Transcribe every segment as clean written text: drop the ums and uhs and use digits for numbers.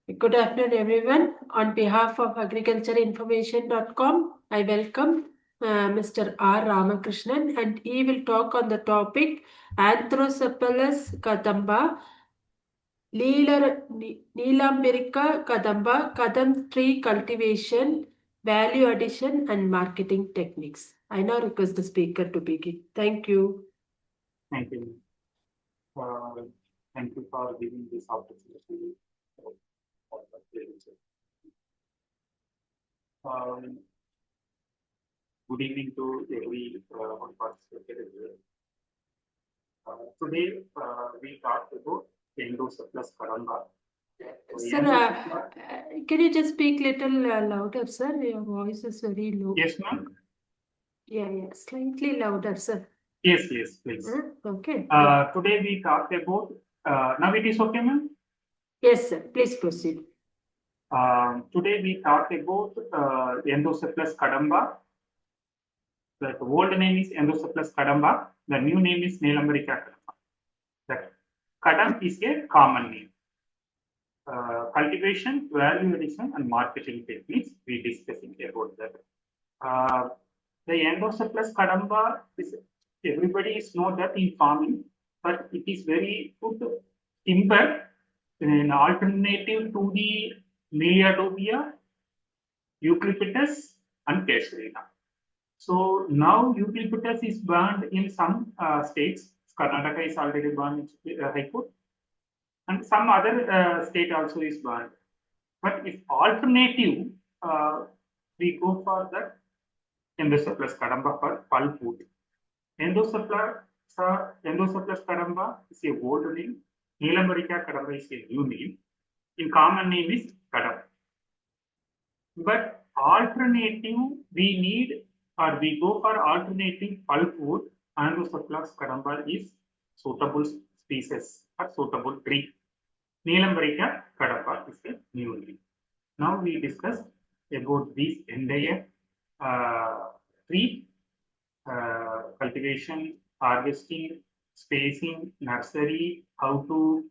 Good afternoon, everyone. On behalf of agricultureinformation.com, I welcome Mr. R. Ramakrishnan, and he will talk on the topic Anthrocephalus cadamba, Neolamarckia cadamba, Kadam tree cultivation, value addition, and marketing techniques. I now request the speaker to begin. Thank you. Thank you. Thank you for giving this opportunity. Good evening to every one participated here. Today we talked about Endocephalus cadamba. Sir, can you just speak little louder, sir? Your voice is very low. Yes, ma'am. Yeah, slightly louder, sir. Yes, please. Okay. Today we talked about. Now it is okay, ma'am. Yes, sir. Please proceed. Today we talked about Endocephalus cadamba. The old name is Endocephalus cadamba. The new name is Neolamarckia cadamba. The Kadam is a common name. Cultivation, value addition, and marketing techniques we discussing about that. The Endocephalus cadamba is everybody is know that in farming, but it is very good timber, an alternative to the Neolimarckia, eucalyptus, and casuarina. So now eucalyptus is banned in some states. Karnataka is already banned in High Court, and some other state also is banned. But if alternative, we go for the Endocephalus cadamba for pulp wood. Endocephalus cadamba is a old name. Neolamarckia cadamba is a new name. In common name is Kadam. But alternative, we need or we go for alternative pulp wood. Endocephalus cadamba is suitable species or suitable tree. Neolamarckia cadamba is a new name. Now we discussed about these entire tree cultivation, harvesting, spacing, nursery, how to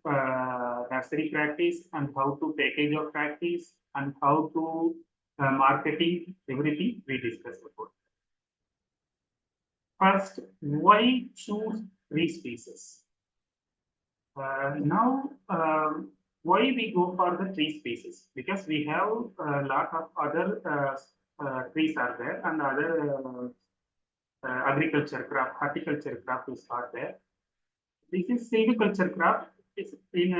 nursery practice, and how to package of practice, and how to marketing, everything we discussed about. First, why choose tree species? Now, why we go for the tree species? Because we have a lot of other trees are there and other agriculture craft, horticulture craft is are there. This is silviculture craft. Is in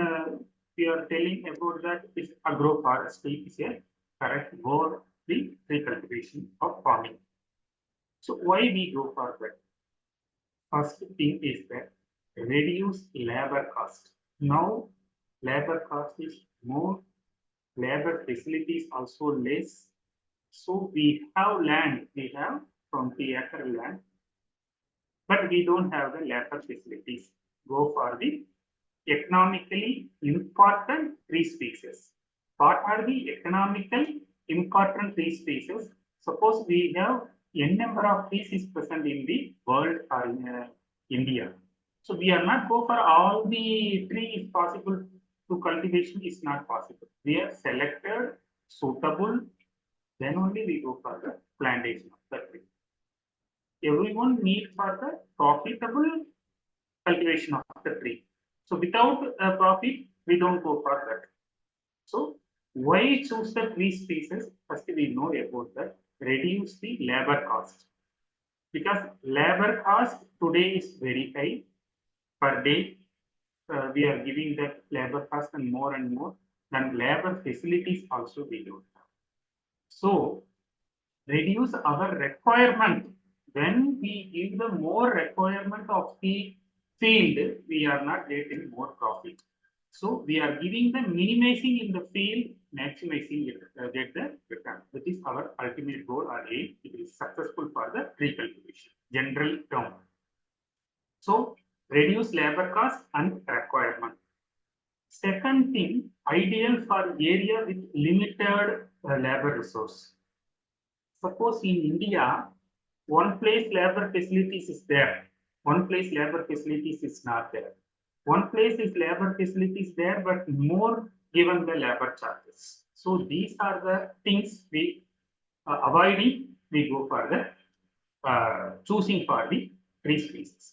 we are telling about that is agroforestry is a correct word the tree cultivation of farming. So why we go for that? First thing is that reduce labor cost. Now labor cost is more, labor facilities also less. So we have land, we have 20-acre land, but we don't have the labor facilities. Go for the economically important tree species. What are the economically important tree species? Suppose we have n number of trees is present in the world or in India. So we are not go for all the trees possible to cultivation is not possible. We are selected suitable, then only we go for the plantation of the tree. Everyone needs for the profitable cultivation of the tree. So without a profit, we don't go for that. So why choose the tree species? First we know about that. Reduce the labor cost. Because labor cost today is very high per day. We are giving that labor cost and more, then labor facilities also we don't have. So reduce our requirement. When we give the more requirement of the field, we are not getting more profit. So we are giving the minimizing in the field, maximizing it, get the return. That is our ultimate goal or aim. It is successful for the tree cultivation, general term. So reduce labor cost and requirement. Second thing, ideal for area with limited labor resource. Suppose in India, one place labor facilities is there, one place labor facilities is not there. One place is labor facilities there, but more given the labor charges. So these are the things we avoiding. We go for the choosing for the tree species.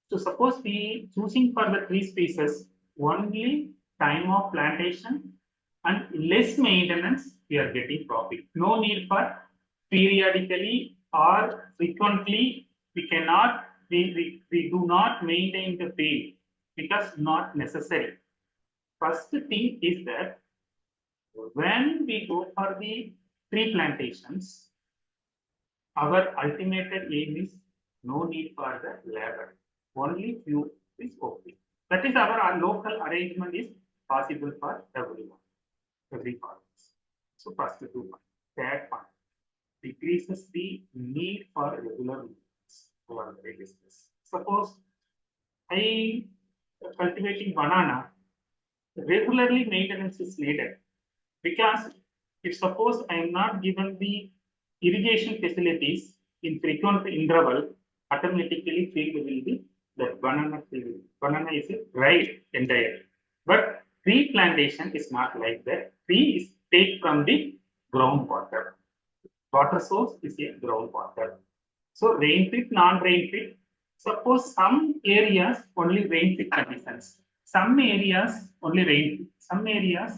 So suppose we choosing for the tree species only time of plantation and less maintenance, we are getting profit. No need for periodically or frequently. We cannot, we do not maintain the field because not necessary. First thing is that when we go for the tree plantations, our ultimate aim is no need for the labor. Only few is okay. That is our local arrangement is possible for everyone, every farmers. So first 2 points. Third point decreases the need for regular maintenance for the business. Suppose I cultivating banana, regularly maintenance is needed because if suppose I am not given the irrigation facilities in frequent interval, automatically field will be the banana field. Banana is dry entire. But tree plantation is not like that. Tree is take from the groundwater. Water source is a groundwater. So rain fit, non-rain fit. Suppose some areas only rain fit conditions. Some areas only rain fit. Some areas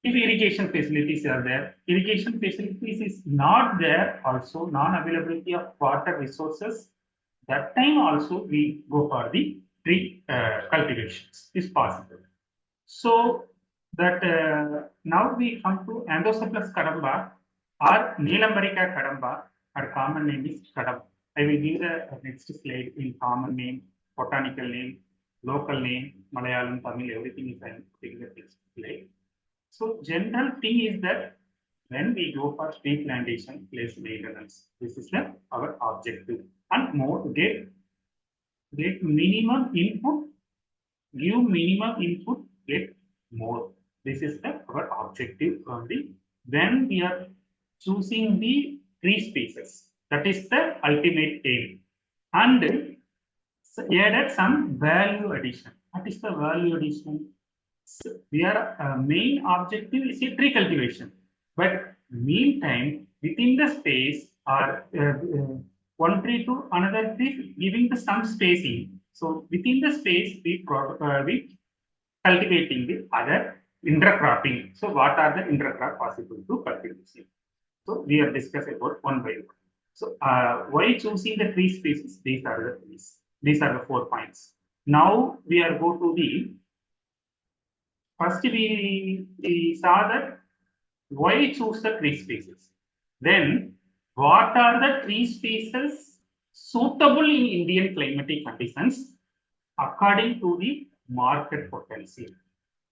if irrigation facilities are there, irrigation facilities is not there, also non-availability of water resources, that time also we go for the tree cultivations is possible. So that now we come to Anthocephalus cadamba or Neolamarckia cadamba, our common name is Kadam. I will give the next slide in common name, botanical name, local name, Malayalam, Tamil, everything is I am taking the next slide. So general thing is that when we go for tree plantation, less maintenance. This is our objective. And more get minimum input, give minimum input, get more. This is our objective from the when we are choosing the tree species. That is the ultimate aim. And added some value addition. What is the value addition? Their main objective is a tree cultivation, but meantime within the space or one tree to another tree giving the some spacing. So within the space we cultivating the other intercropping. So what are the intercrop possible to cultivate? So we are discussing about one by one. So why choosing the tree species? These are the trees. These are the 4 points. Now we are go to the first we saw that why choose the tree species. Then what are the tree species suitable in Indian climatic conditions according to the market potential.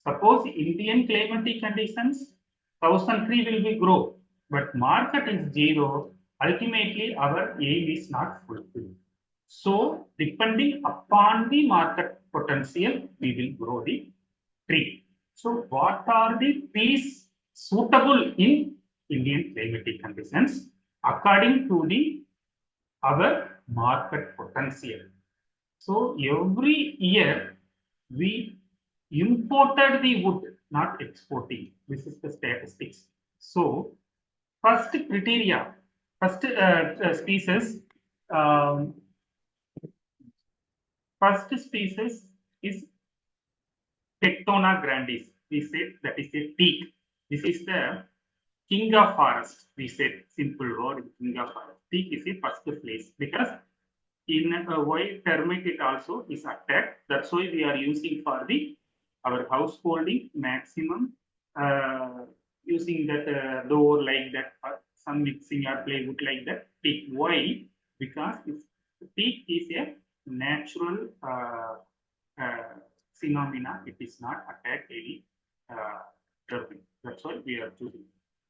Suppose Indian climatic conditions, 1000 tree will be grow, but market is zero. Ultimately, our aim is not fulfilled. So, depending upon the market potential, we will grow the tree. So, what are the trees suitable in Indian climatic conditions according to the our market potential? So every year we imported the wood, not exporting. This is the statistics. So first criteria, first species, um, first species is Tectona grandis. We say that is a teak. This is the king of forest. We said simple word, king of forest. Teak is a first place because in a wild termite it also is attacked. That's why we are using for the our householding maximum using that door like that some mixing or plywood like that. Teak. Why? Because teak is a natural phenomena. It is not attack any termite. That's why we are choosing.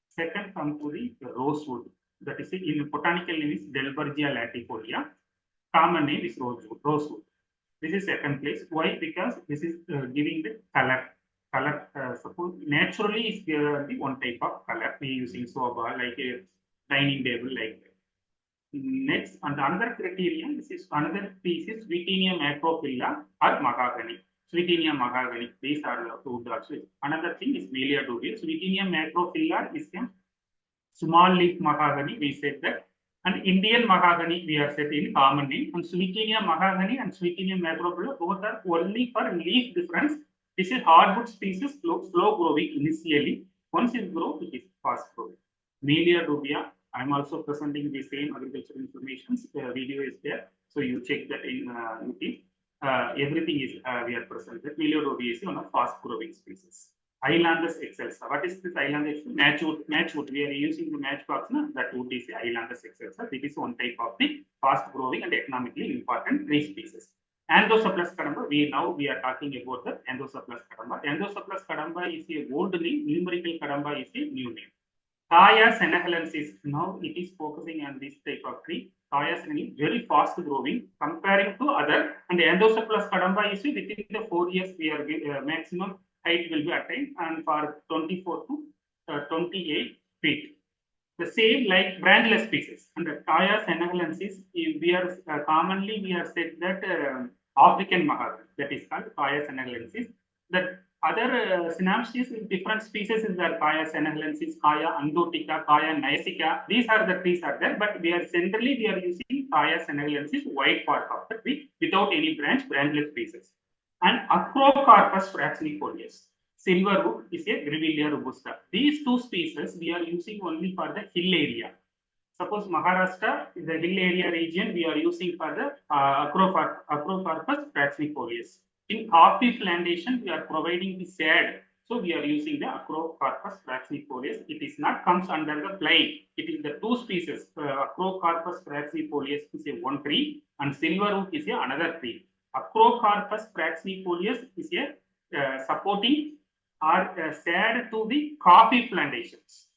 Second, come to the rosewood. That is in botanical name is Delbergia latifolia. Common name is rosewood. This is second place. Why? Because this is giving the color. Suppose naturally is the one type of color. We using soba like a dining table like that. Next, and another criterion. This is another species Vitinia macrophylla or mahogany. Sweetenia mahogany. These are the wood also. Another thing is Melia dubia. Sweetenia macrophylla is a small leaf mahogany. We said that. And Indian mahogany we are set in common name. And Sweetenia mahogany and Sweetenia macrophylla both are only for leaf difference. This is hardwood species, slow growing initially. Once it grows, it is fast growing. Melia dubia. I am also presenting the same agricultural information. Video is there, so you check that in YouTube. Everything is we are presented. Melia dubia is one of fast growing species. Islandus excelsa. What is this Islandus? Matchwood. We are using the matchbox. No? That wood is Islandus excelsa. It is one type of the fast growing and economically important tree species. Anthocyplus cadamba. We are talking about the Anthocyplus cadamba. Anthocyplus cadamba is a old name. Numerical cadamba is a new name. Thaya senegalensis. Now it is focusing on this type of tree. Thaya senegalensis very fast growing comparing to other. And Anthocyplus cadamba is within the 4 years we are maximum height will be attained, and for 24 to 28 feet. The same like branchless species. And the Thaya senegalensis, we are commonly we are said that African mahogany, that is called Thaya senegalensis. The other synapses in different species is there. Thaya senegalensis, Thaya andotica, Thaya nasica. These are the trees are there, but we are using Thaya senegalensis, white part of the tree without any branchless species. And Acrocarpus fraxinifolius. Silverwood is a Grevillea robusta. These two species we are using only for the hill area. Suppose Maharashtra, the hill area region, we are using for the Acrocarpus fraxinifolius. In coffee plantation, we are providing the shade. So we are using the Acrocarpus fraxinifolius. It is not comes under the plain. It is the two species. Acrocarpus fraxinifolius is a one tree, and Silverwood is a another tree. Acrocarpus fraxinifolius is a supporting or shade to the coffee plantations.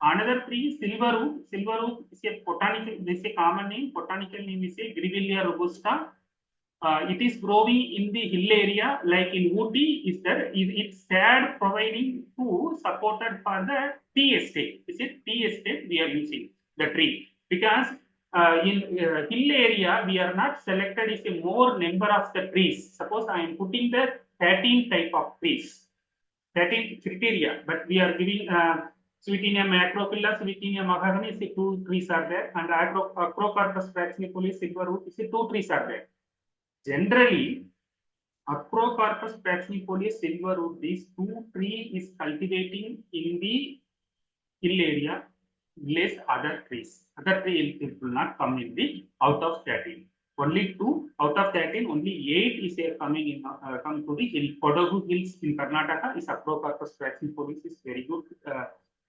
Another tree, Silverwood. Silverwood is a botanical. This is a common name. Botanical name is a Grevillea robusta. It is growing in the hill area, like in Ooty. Is there? It's shade providing to supported for the tea estate. Is it tea estate? We are using the tree because in hill area we are not selected is a more number of the trees. Suppose I am putting the 13 type of trees, 13 criteria, but we are giving Sweetenia macrophylla, Sweetenia mahogany is the 2 trees are there, and Acrocarpus fraxinifolius, Silverwood is the 2 trees are there. Generally, Acrocarpus fraxinifolius, Silverwood, these 2 trees is cultivating in the hill area, less other trees. Other trees it will not come in the out of 13. Only 2 out of 13, only 8 is there coming in come to the hill. Kodagu hills in Karnataka is Acrocarpus fraxinifolius is very good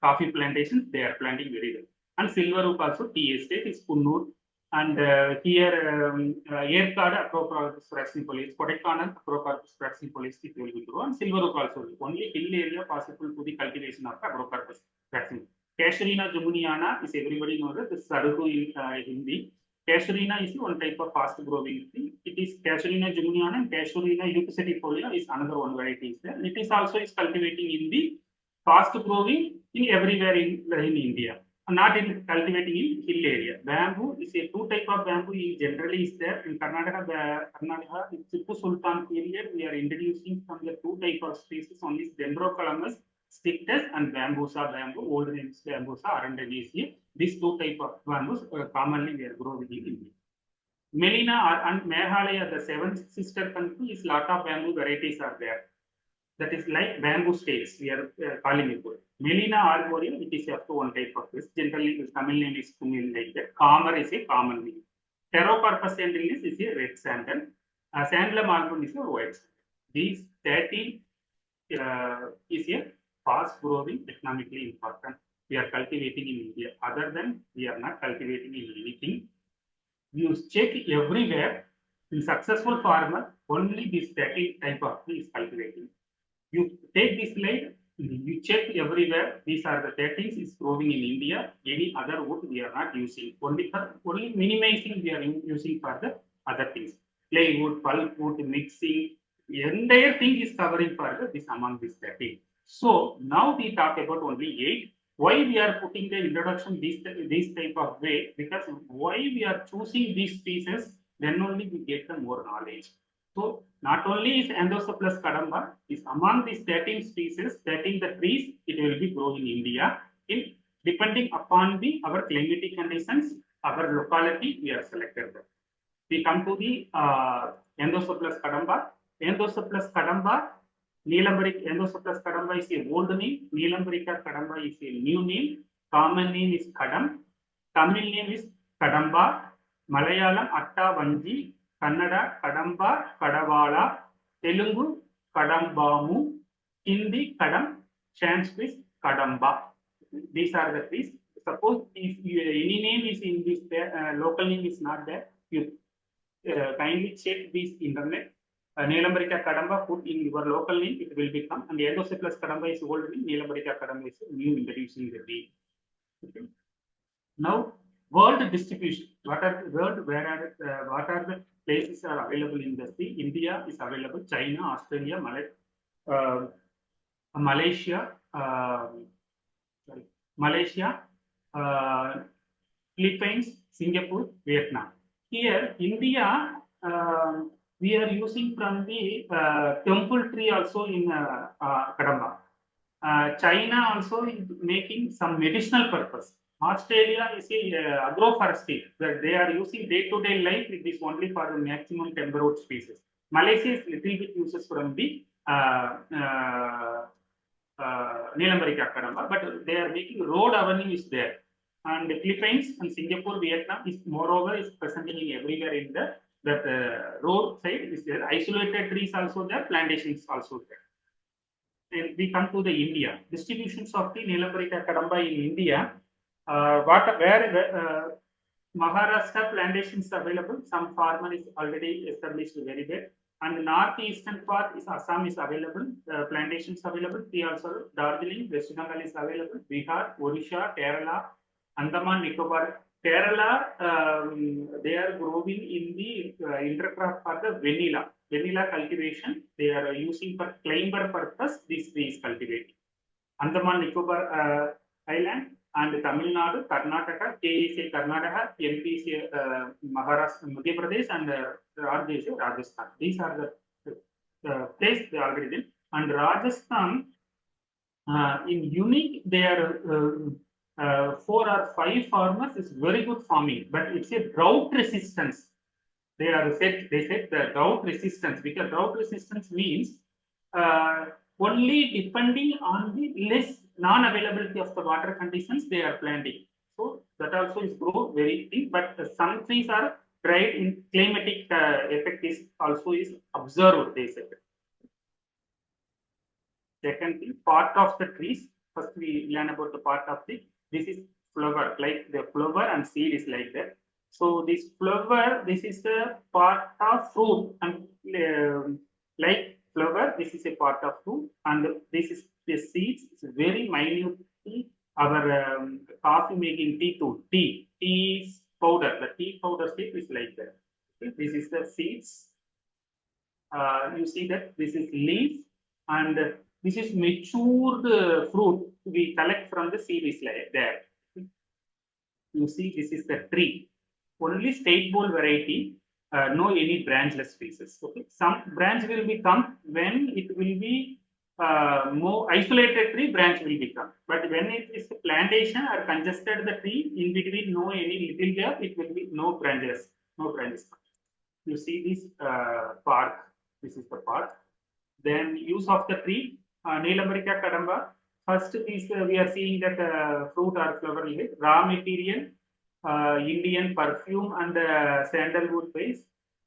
coffee plantations. They are planting very well. And Silverwood also tea estate is Kunnur. And here Yerkada Acrocarpus fraxinifolius, Kodaikanal Acrocarpus fraxinifolius is very good. And Silverwood also only hill area possible to the cultivation of Acrocarpus fraxinifolius. Casuarina jumuniana is everybody knows that the Saruhu in Hindi. Casuarina is one type of fast growing tree. It is Casuarina jumuniana and Casuarina eupicetifolia is another one variety is there. It is also is cultivating in the fast growing in everywhere in India, not in cultivating in hill area. Bamboo is a 2 type of bamboo generally is there in Karnataka. Karnataka in Tipu Sultan period we are introducing from the 2 type of species only Dendrocalamus strictus and bambusa bamboo. Old names bambusa arundinaceae. These 2 type of bamboos commonly we are growing in India. Melina and Meghalaya, the 7th sister country, is lot of bamboo varieties are there. That is like bamboo states we are calling it. Melina arboreum, it is up to one type of this. Generally, the Tamil name is Kumil like that. Calmer is a common name. Pterocarpus sandalis is a red sandal. Sandalum album is a white sandal. These 13 is a fast growing, economically important. We are cultivating in India. Other than we are not cultivating in anything. You check everywhere in successful farmer, only this 13 type of tree is cultivating. You take this slide, you check everywhere. These are the 13s is growing in India. Any other wood we are not using. Only minimizing we are using for the other things. Plywood, pulpwood, mixing. The entire thing is covering for this among these 13. So now we talk about only 8. Why we are putting the introduction this type of way? Because why we are choosing these pieces, then only we get the more knowledge. So not only is Endosopus cadamba, is among these 13 species, 13 the trees, it will be grown in India. In depending upon our climatic conditions, our locality, we are selected. We come to the Endosopus cadamba. Endosopus cadamba, Endosopus cadamba is a old name. Neolamarckia cadamba is a new name. Common name is Kadam. Tamil name is Kadamba. Malayalam Atta Vanji. Kannada Kadamba, Kadavala. Telugu Kadambamu. Hindi Kadam. Sanskrit Kadamba. These are the trees. Suppose if any name is in this local name is not there, you kindly check this internet. Neolamarckia cadamba, put in your local name, it will become. And Endosopus cadamba is old name. Neolamarckia cadamba is new introducing the name. Okay. Now, world distribution. What are the world? What are the places are available in the sea? India is available. China, Australia, Malaysia, Philippines, Singapore, Vietnam. Here, India, we are using from the temple tree also in Kadamba. China also is making some medicinal purpose. Australia is a agroforestry where they are using day-to-day life. It is only for the maximum timber species. Malaysia is little bit uses from the Neolamarckia cadamba, but they are making road avenue is there. And the Philippines and Singapore, Vietnam is moreover is presenting everywhere in the that road side is there. Isolated trees also there, plantations also there. And we come to the India distributions of the Neolamarckia cadamba in India. Where Maharashtra plantations available. Some farmer is already established very well. And the northeastern part is Assam is available. Plantations available. We also Darjeeling, West Bengal is available. Bihar, Odisha, Kerala, Andaman, Nicobar. Kerala, they are growing in the intercrop for the vanilla cultivation. They are using for climber purpose. This tree is cultivated. Andaman Nicobar Island and Tamil Nadu, Karnataka, K is a Karnataka, MP is a Maharashtra, Madhya Pradesh, and Raj is a Rajasthan. These are the place they are already in. And Rajasthan, in unique, they are 4 or 5 farmers is very good farming, but it's a drought resistance. They said the drought resistance, because drought resistance means only depending on the less non-availability of the water conditions they are planting. So that also is grow very thin, but some trees are dried in climatic effect is also is observed, they said. Second thing, part of the trees. First we learn about the part of the, this is flower, like the flower and seed is like that. So this flower, this is the part of fruit, and like flower, this is a part of fruit, and this is the seeds. It's very minute. Our coffee making tea powder. The tea powder shape is like that. Okay. This is the seeds. You see that this is leaf, and this is matured fruit we collect from the seed is like there. You see, this is the tree. Only state bowl variety, no any branchless species. Okay, some branch will become when it will be more isolated tree. Branch will become, but when it is a plantation or congested the tree in between, no any little gap, it will be no branches, no branches. You see this park. This is the park. Then use of the tree, Neolamarckia cadamba. First is we are seeing that fruit or flower leaf, raw material, Indian perfume and sandalwood base,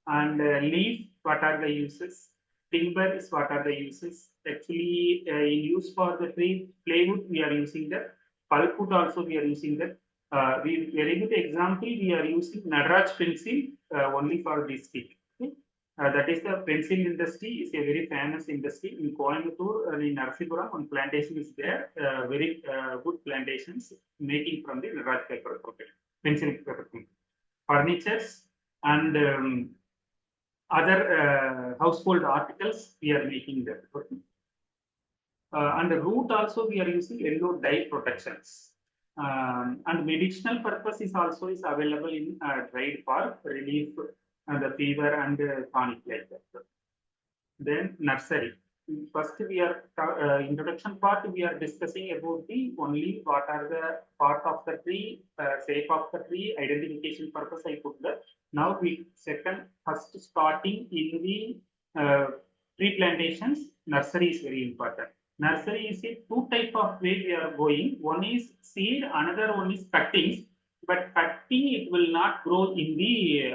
and leaf. What are the uses? Timber is what are the uses? Actually, in use for the tree plywood, we are using that. Pulpwood also we are using that. Very good example. We are using Nadraj pencil only for this stick. Okay? That is the pencil industry is a very famous industry in Coimbatore and in Nursery. One plantation is there. Very good plantations making from the Nadraj paper. Okay. Pencil paper, furnitures and other household articles we are making that. Okay. And the root also we are using yellow dye protections. And medicinal purpose is also is available in dried bark, relief and the fever and tonic like that. Then nursery. First, we are introduction part. We are discussing about the only what are the part of the tree, shape of the tree, identification purpose. I put that. Now we first starting in the tree plantations. Nursery is very important. Nursery is a two type of way we are going. One is seed, another one is cuttings. But cutting it will not grow in the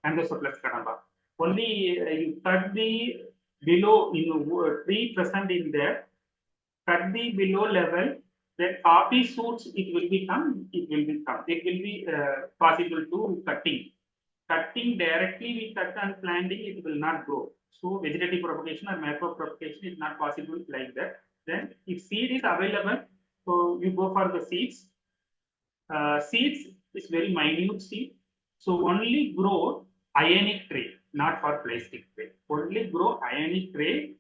Angosoplus cadamba. Only you cut the below tree present in there, cut the below level, then coffee shoots it will become, it will be possible to cutting. Cutting directly we cut and planting, it will not grow. So vegetative propagation or macro propagation is not possible like that. Then if seed is available, so you go for the seeds. Seeds is very minute seed. So only grow ionic tray, not for plastic tray. Only grow ionic tray.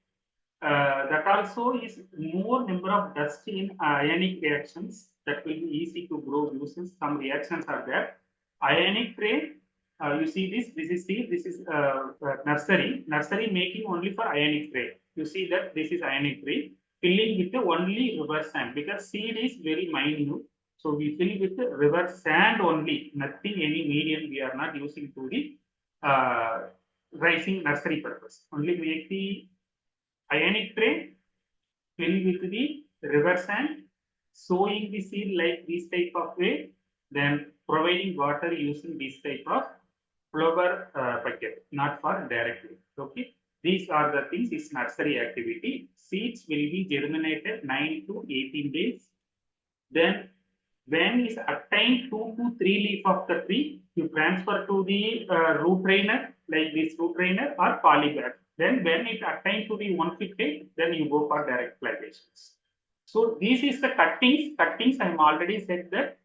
That also is more number of dust in ionic reactions that will be easy to grow using some reactions are there. Ionic tray, you see this is seed, this is nursery. Nursery making only for ionic tray. You see that this is ionic tray. Filling with the only river sand because seed is very minute. So we fill with the river sand only, nothing any medium we are not using to the rising nursery purpose. Only make the ionic tray, fill with the river sand, sowing the seed like this type of way, then providing water using this type of flower bucket, not for directly. Okay, these are the things is nursery activity. Seeds will be germinated 9 to 18 days. Then when is attained 2 to 3 leaf of the tree, you transfer to the root trainer like this root trainer or polybag. Then when it attained to the 150, then you go for direct plantations. So this is the cuttings. Cuttings I have already said that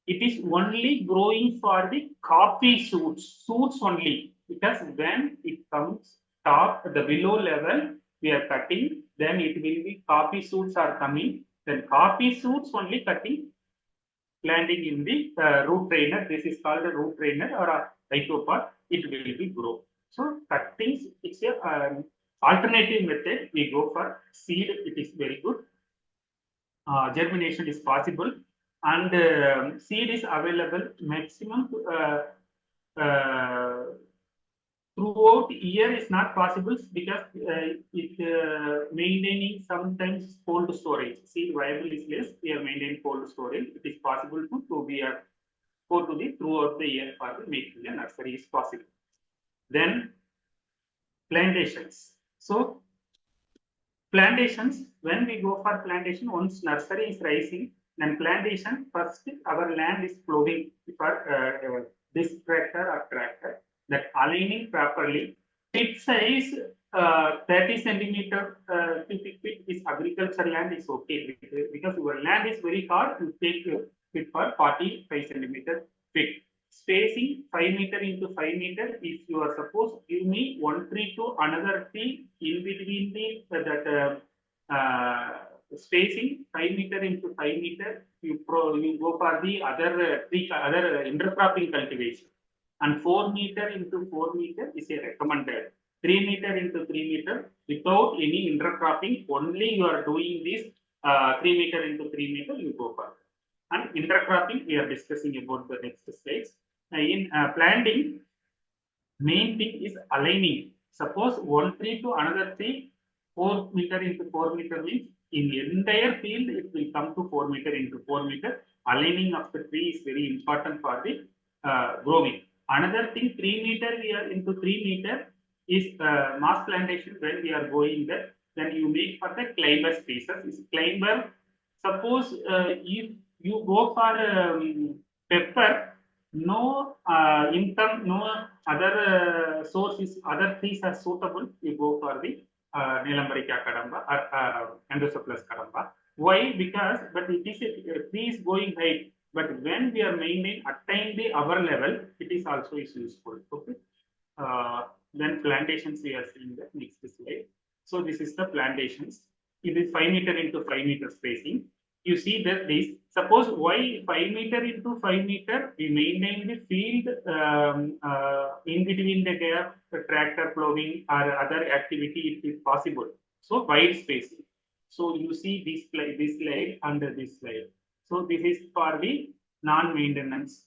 it is only growing for the coffee shoots only, because when it comes top the below level we are cutting, then it will be coffee shoots are coming, then coffee shoots only cutting, planting in the root trainer. This is called a root trainer or a isopods. It will be grow. So cuttings, it's a alternative method. We go for seed. It is very good. Germination is possible, and seed is available maximum uh, throughout year is not possible because it maintaining sometimes cold storage. Seed viable is less. We are maintaining cold storage. It is possible to be a go to the throughout the year for the making a nursery is possible. Then plantations. So plantations, when we go for plantation, once nursery is rising, then plantation, first our land is plowing for this tractor or tractor, that aligning properly. Pit size 30 centimeter cubic feet is agriculture land is okay because your land is very hard, you take it for 45 centimeter feet. Spacing 5 meter into 5 meter. If you are supposed give me one tree to another tree in between the spacing 5 meter into 5 meter, you go for the other intercropping cultivation, and 4 meter into 4 meter is a recommended. 3 meter into 3 meter without any intercropping. Only you are doing this 3 meter into 3 meter. You go for. And intercropping, we are discussing about the next slides. In planting, main thing is aligning. Suppose one tree to another tree, 4 meter into 4 meter means in the entire field it will come to 4 meter into 4 meter. Aligning of the tree is very important for the growing. Another thing, 3 meter we are into 3 meter is mass plantation. When we are going there, then you make for the climber spaces. Is climber. Suppose if you go for pepper, no income, no other sources, other trees are suitable, you go for the Neolamarckia cadamba or Angosoplus cadamba. Why? Because but it is a tree is going height, but when we are maintaining attain the our level, it is also is useful. Okay. Then plantations we are seeing the next slide. So this is the plantations. It is 5 meter into 5 meter spacing. you see that this, suppose why 5 meter into 5 meter, we maintain the field in between the gap, the tractor plowing or other activity it is possible. So wide spacing. So you see this slide under this slide. So this is for the non-maintenance.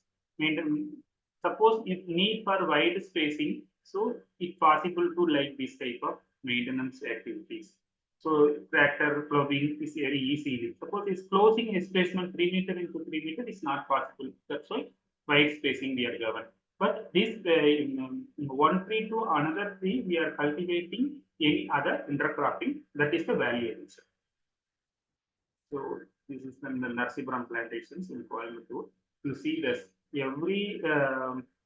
Suppose if need for wide spacing, so it's possible to like this type of maintenance activities. So tractor ploughing is very easy. Suppose it's closing a spacement 3 meter into 3 meter is not possible. That's why wide spacing we are given. But this in one tree to another tree, we are cultivating any other intercropping. That is the value addition. So this is the Nursery plantations in Coimbatore. You see this every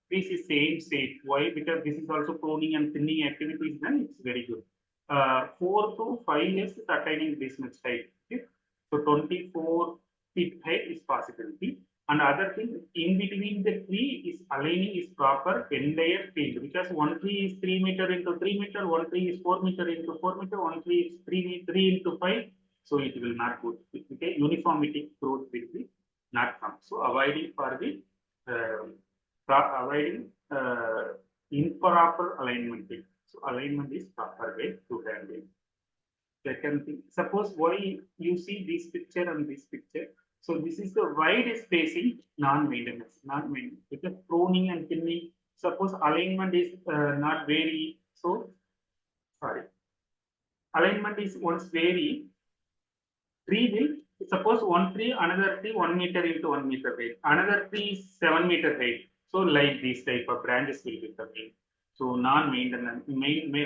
piece is same shape. Why? Because this is also pruning and thinning activities. Then it's very good. 4 to 5 years is attaining this much height. Okay? So 24 feet height is possibility. And other thing, in between the tree is aligning is proper entire field, because one tree is 3 meter into 3 meter, one tree is 4 meter into 4 meter, one tree is 3 into 5. So it will not go. Okay, uniformity growth will be not come. So avoiding for the avoiding improper alignment. So alignment is proper way to handle. Second thing, suppose why you see this picture and this picture. So this is the wide spacing non-maintenance, because pruning and thinning. Suppose alignment is not very, so sorry, alignment is once vary. Tree will, suppose one tree, another tree 1 meter into 1 meter height, another tree is 7 meter height. So like these type of branches will be coming. So non-maintenance,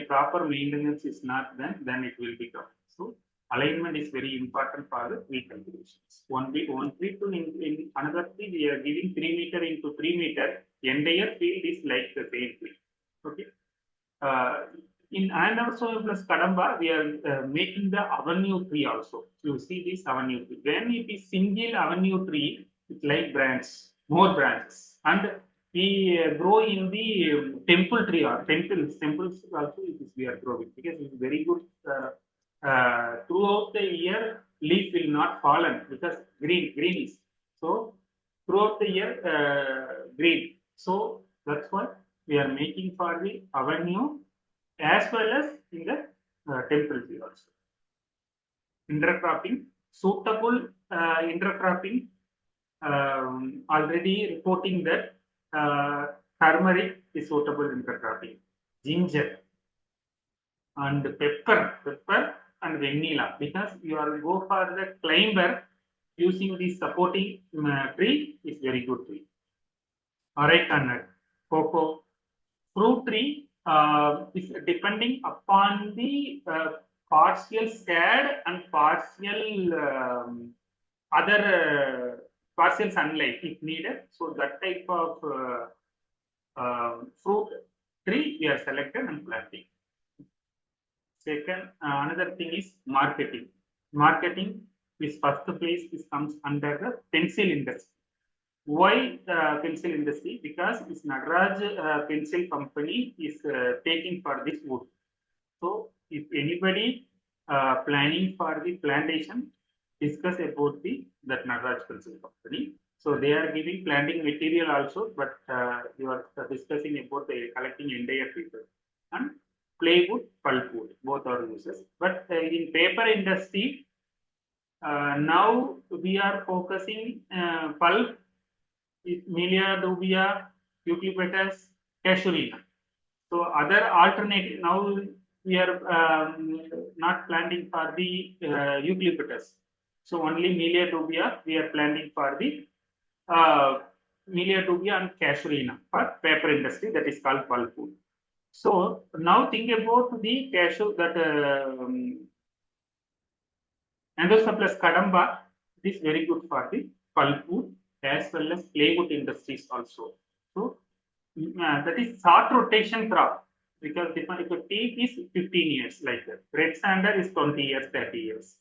proper maintenance is not done, then it will become. So alignment is very important for the tree cultivations. One tree to in another tree, we are giving 3 meter into 3 meter. Entire field is like the same tree. Okay. In and also plus Kadamba, we are making the avenue tree also. You see this avenue tree. When it is single avenue tree, it's like branch, more branches. And we grow in the temple tree or temples also it is we are growing, because it's very good. Throughout the year, leaf will not fallen because green is. So throughout the year, green. So that's what we are making for the avenue as well as in the temple tree also. Intercropping, suitable intercropping, already reporting that turmeric is suitable intercropping, ginger and pepper and vanilla, because you are go for the climber using the supporting tree is very good tree. Areca nut, cocoa, fruit tree is depending upon the partial shade and partial other partial sunlight if needed. So that type of fruit tree we are selected and planting. Second, another thing is marketing. Marketing is first place. This comes under the pencil industry. Why pencil industry? Because this Nagaraj pencil company is taking for this wood. So if anybody planning for the plantation, discuss about that Nagaraj pencil company. So they are giving planting material also, but you are discussing about the collecting entire people. And plywood, pulpwood, both are uses. But in paper industry, now we are focusing pulp, Melia dubia, Eucalyptus, Casuarina. So other alternative, now we are not planting for the Eucalyptus. So only Melia dubia we are planting for the Melia dubia and Casuarina for paper industry, that is called pulpwood. So now think about the cashew that Andosa plus Kadamba, it is very good for the pulpwood as well as plywood industries also. So that is short rotation crop, because if a teak is 15 years like that. Red sandal is 20 years, 30 years.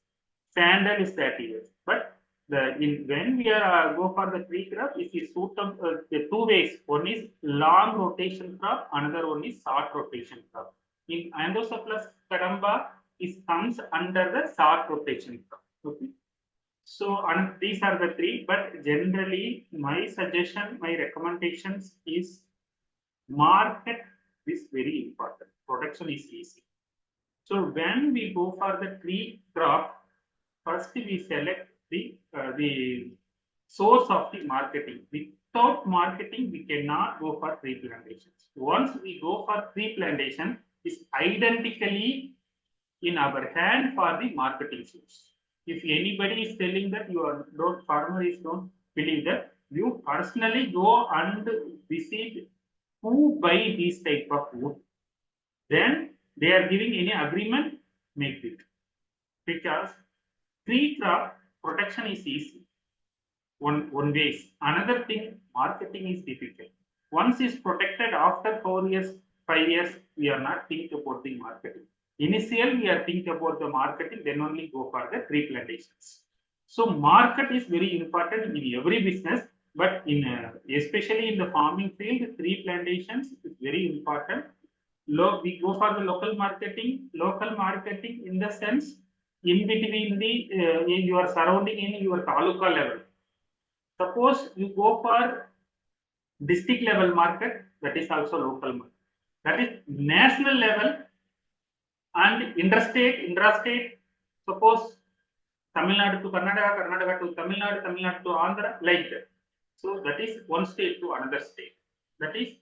Sandal is 30 years. But when we are go for the tree crop, it is suitable the two ways. One is long rotation crop, another one is short rotation crop. In Andosa plus Kadamba, it comes under the short rotation crop. Okay. So, and these are the three, but generally my suggestion, my recommendations is market is very important. Production is easy. So when we go for the tree crop, first we select the source of the marketing. Without marketing, we cannot go for tree plantations. Once we go for tree plantation, is identically in our hand for the marketing source. If anybody is telling that you are not farmer is don't believe that, you personally go and visit who buy these type of wood. Then they are giving any agreement, make it. Because tree crop protection is easy. One ways. Another thing, marketing is difficult. Once is protected after 4 years, 5 years, we are not thinking about the marketing. Initially, we are thinking about the marketing, then only go for the tree plantations. So market is very important in every business, but in especially in the farming field, tree plantations is very important. We go for the local marketing. Local marketing in the sense in between the in your surrounding in your taluka level. Suppose you go for district level market, that is also local market. That is national level and intrastate. Suppose Tamil Nadu to Karnataka, Karnataka to Tamil Nadu, Tamil Nadu to Andhra, like that. So that is one state to another state. That is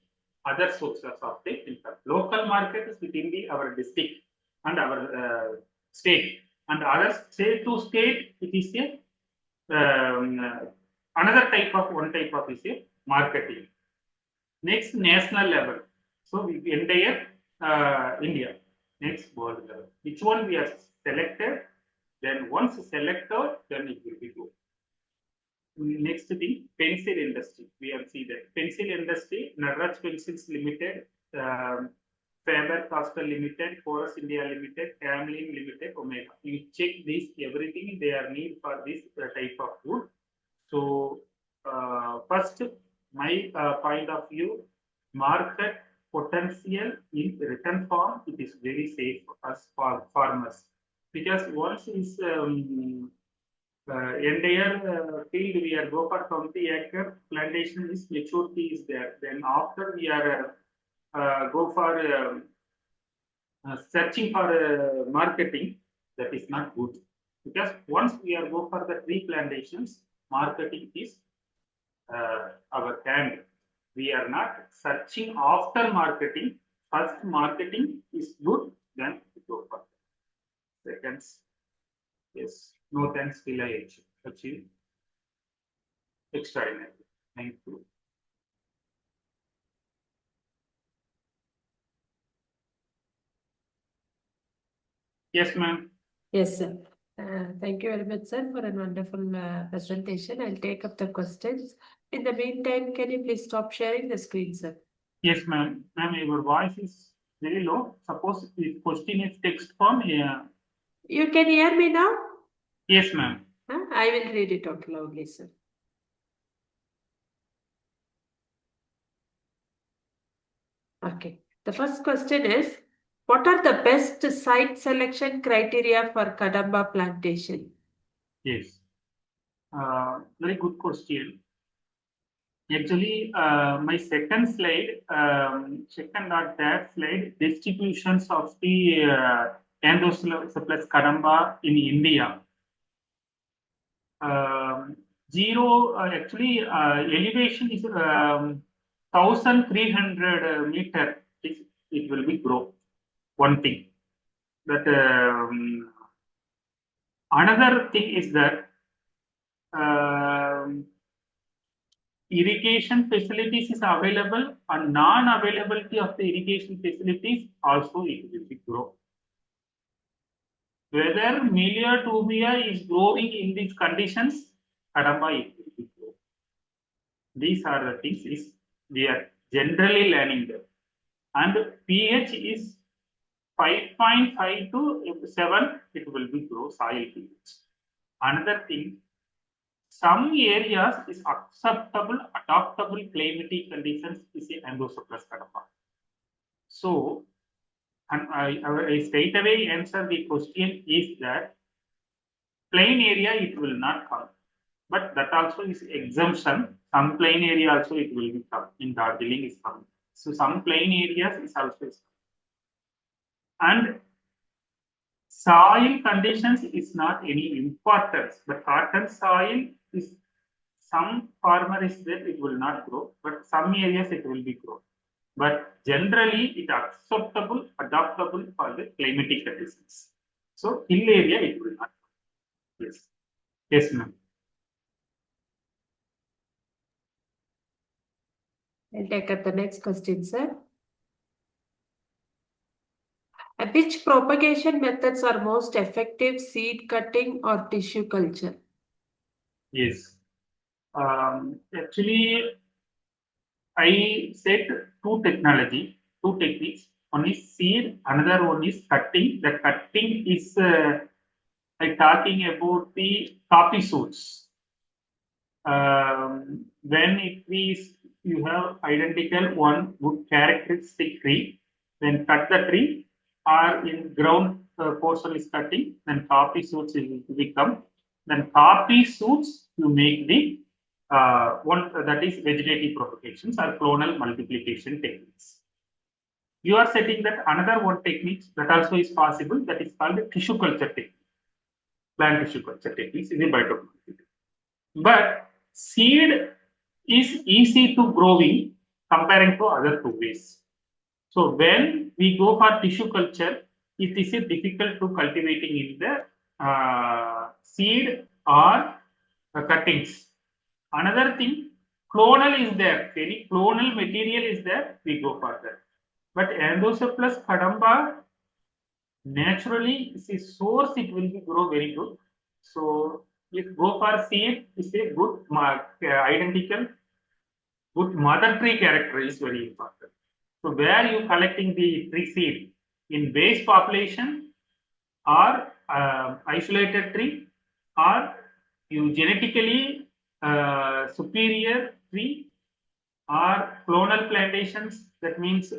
other sources of the income. Local market is within our district and our state, and other state to state it is a another type of one type of is a marketing. Next, national level. So we entire India. Next, world level. Which one we are selected? Then once selected, then it will be good. Next thing, pencil industry. We have seen that pencil industry, Naraj Pencils Limited, Faber-Castell Limited, Forest India Limited, Camlin Limited, Omega. You check this everything they are need for this type of wood. So first, my point of view, market potential in written form, it is very safe for us for farmers, because once is entire field we are go for 20-acre plantation is maturity is there. Then after we are go for searching for marketing, that is not good, because once we are go for the tree plantations, marketing is our hand. We are not searching after marketing. First marketing is good, then we go for seconds. Yes, no thanks till I achieve extraordinary. Thank you. Yes, ma'am. Yes, sir. Thank you very much, sir, for a wonderful presentation. I'll take up the questions. In the meantime, can you please stop sharing the screen, sir? Yes, ma'am. Ma'am, your voice is very low. Suppose the question is text form. You can hear me now? Yes, ma'am. I will read it out loudly, sir. Okay. The first question is, what are the best site selection criteria for Kadamba plantation? Yes. Very good question. Actually, my second slide, second or third slide, distributions of the Endocyplus cadamba in India. Zero, actually, elevation is 1,300 meter. It will be grow. One thing. But another thing is that irrigation facilities is available, and non-availability of the irrigation facilities also it will be grow. Whether Melia tubia is growing in these conditions, cadamba it will be grow. These are the things is we are generally learning them. And pH is 5.5 to 7, it will be grow soil pH. Another thing, some areas is acceptable, adaptable climatic conditions is a Endocyplus cadamba. So, and I straight away answer the question is that plain area it will not come. But that also is exemption. Some plain area also it will be come. In Darjeeling is coming. So some plain areas is also is coming. And soil conditions is not any importance. But cotton soil is some farmer is there, it will not grow, but some areas it will be grown. But generally, it acceptable, adaptable for the climatic conditions. So hill area it will not. Yes, yes, ma'am. I'll take up the next question, sir. Which propagation methods are most effective, seed cutting or tissue culture? Yes. Actually, I said two techniques. One is seed, another one is cutting. The cutting is like talking about the coffee shoots. When it is you have identical one good characteristic tree, then cut the tree, or in ground portion is cutting, then coffee shoots will become. Then coffee shoots you make the one that is vegetative propagations or clonal multiplication techniques. You are setting that another one technique that also is possible, that is called tissue culture technique. Plant tissue culture techniques is a biotechnology. But seed is easy to growing comparing to other two ways. So when we go for tissue culture, it is difficult to cultivating in the seed or cuttings. Another thing, clonal is there. Any clonal material is there, we go for that. But Endocephalus cadamba, naturally, the source it will be grow very good. So if go for seed, is a good identical, good mother tree character is very important. So where you collecting the tree seed in base population or isolated tree, or you genetically superior tree or clonal plantations. That means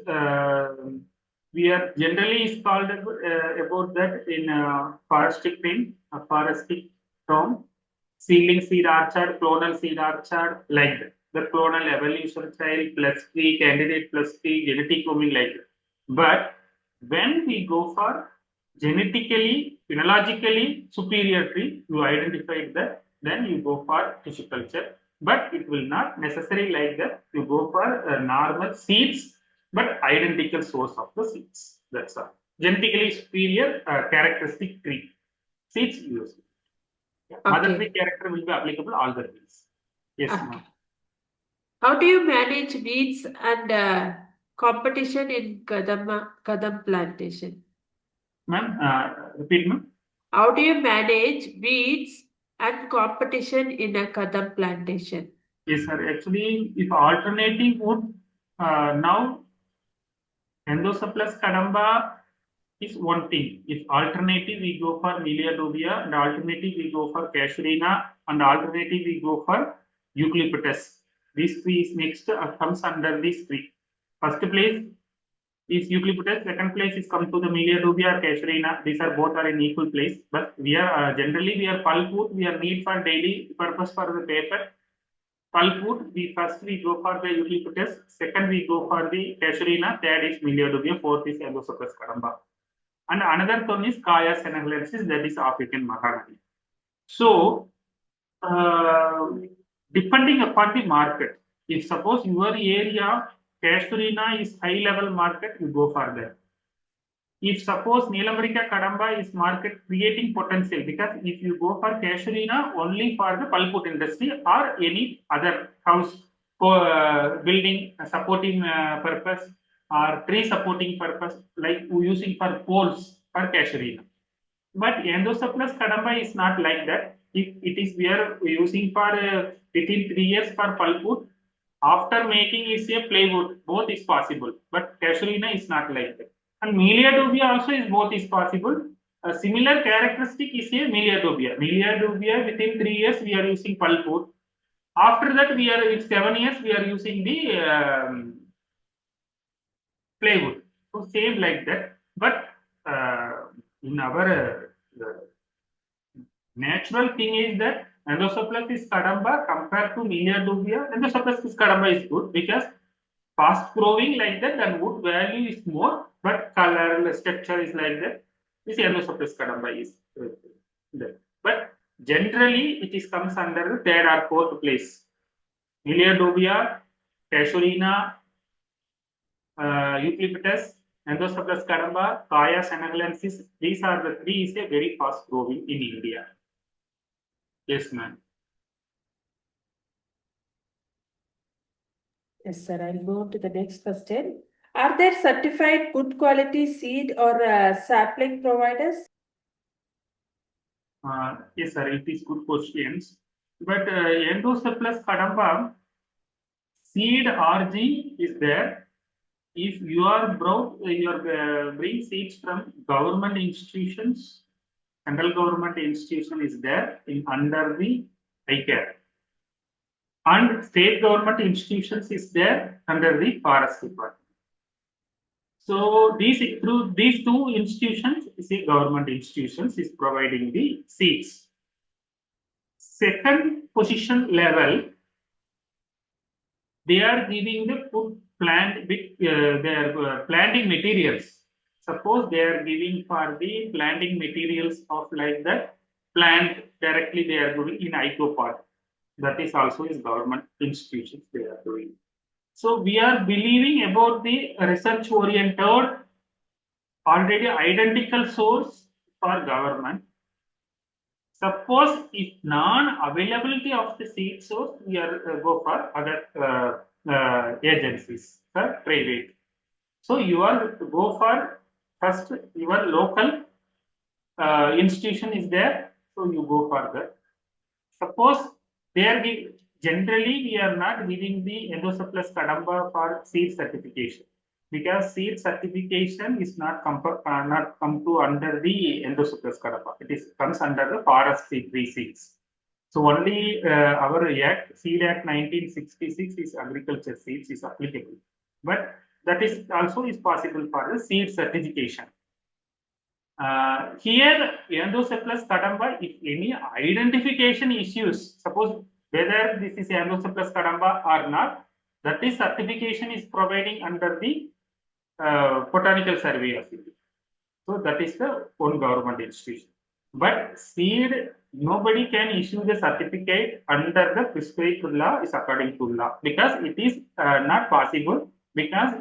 we are generally is called about that in forestry thing, a forestry term, seedling seed orchard, clonal seed orchard, like that. The clonal evolution style plus tree, candidate plus tree, genetic grooming like that. But when we go for genetically, phenologically superior tree, you identified that, then you go for tissue culture. But it will not necessarily like that. You go for normal seeds, but identical source of the seeds. That's all. Genetically superior characteristic tree. Seeds use. Yeah. Okay. Mother tree character will be applicable all the trees. Yes, okay. Ma'am. How do you manage weeds and competition in Kadam plantation? Ma'am, repeat, ma'am. How do you manage weeds and competition in a Kadam plantation? Yes, sir. Actually, if alternative would now Endocephalus cadamba is one thing. If alternative we go for Melia and alternative we go for Casuarina, and alternative we go for Eucalyptus. These three is next comes under these three. First place is Eucalyptus, second place is come to the Melia or Casuarina. These are both are in equal place, but we are generally we are pulpwood, we are need for daily purpose for the paper. Pulpwood, we go for the Eucalyptus, second we go for the Casuarina, third is Melia, fourth is Endocephalus cadamba. And another one is Kaya senegalensis, that is African Mahanadi. So, depending upon the market, if suppose your area Casuarina is high level market, you go for that. If suppose Neolamarckia cadamba is market creating potential, because if you go for Casuarina only for the pulpwood industry or any other house building supporting purpose or tree supporting purpose, like using for poles for Casuarina. But Endocephalus cadamba is not like that. If it is we are using for within 3 years for pulpwood, after making is a plywood, both is possible. But Casuarina is not like that. And Melia also is both is possible. A similar characteristic is a Melia within 3 years we are using pulpwood. After that we are in 7 years we are using the plywood. So same like that. But in our Natural thing is that Endosoplus cadamba compared to Neolamarckia, Endosoplus cadamba is good because fast growing like that and wood value is more, but color structure is like that. This Endosoplus cadamba is there. But generally it is comes under the third or fourth place. Neolamarckia, Casuarina, Eucalyptus, Endosoplus cadamba, Kaya senegalensis. These are the three is a very fast growing in India. Yes, ma'am. Yes, sir. I'll move to the next question. Are there certified good quality seed or sapling providers? Yes, sir. It is good questions. But Endosoplus cadamba seed RG is there. If you are bring seeds from government institutions, central government institution is there in under the ICAR, and state government institutions is there under the forest department. So through these two institutions, say government institutions is providing the seeds. Second position level, they are giving the food plant with their planting materials. Suppose they are giving for the planting materials of like that plant directly they are doing in ICOPAD. That is also is government institutions they are doing. So we are believing about the research oriented already identical source for government. Suppose if non-availability of the seed source, we are go for other agencies, private. So you are go for first your local institution is there, so you go for that. Suppose they are generally we are not giving the Endosoplus cadamba for seed certification because seed certification is not come to under the Endosoplus cadamba. It is comes under the forest seed seeds. So only our Act, Seed Act 1966 is agriculture seeds is applicable, but that is also is possible for the seed certification. Here, Endosoplus cadamba, if any identification issues, suppose whether this is Endosoplus cadamba or not, that is certification is providing under the Botanical Survey of India. So that is the own government institution. But seed, nobody can issue the certificate under the prescribed law is according to law because it is not possible because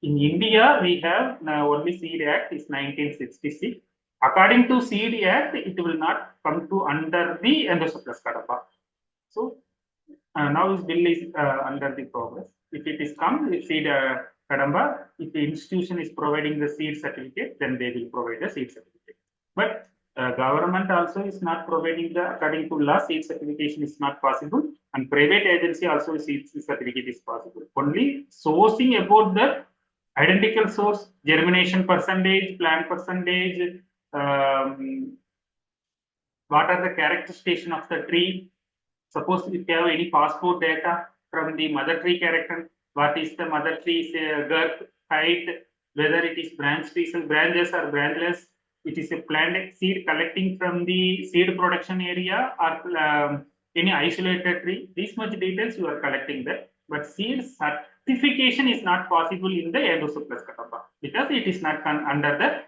in India we have only Seed Act is 1966. According to Seed Act, it will not come to under the Endosoplus cadamba. So now this bill is under the progress. If it is come, if seed cadamba, if the institution is providing the seed certificate, then they will provide the seed certificate. But government also is not providing the according to law seed certification is not possible, and private agency also seed certificate is possible. Only sourcing about the identical source, germination percentage, plant percentage, what are the characterization of the tree. Suppose if you have any passport data from the mother tree character, what is the mother tree's girth, height, whether it is branch trees and branches or branchless, it is a plant seed collecting from the seed production area or any isolated tree. These much details you are collecting there, but seed certification is not possible in the Endosoplus cadamba because it is not under the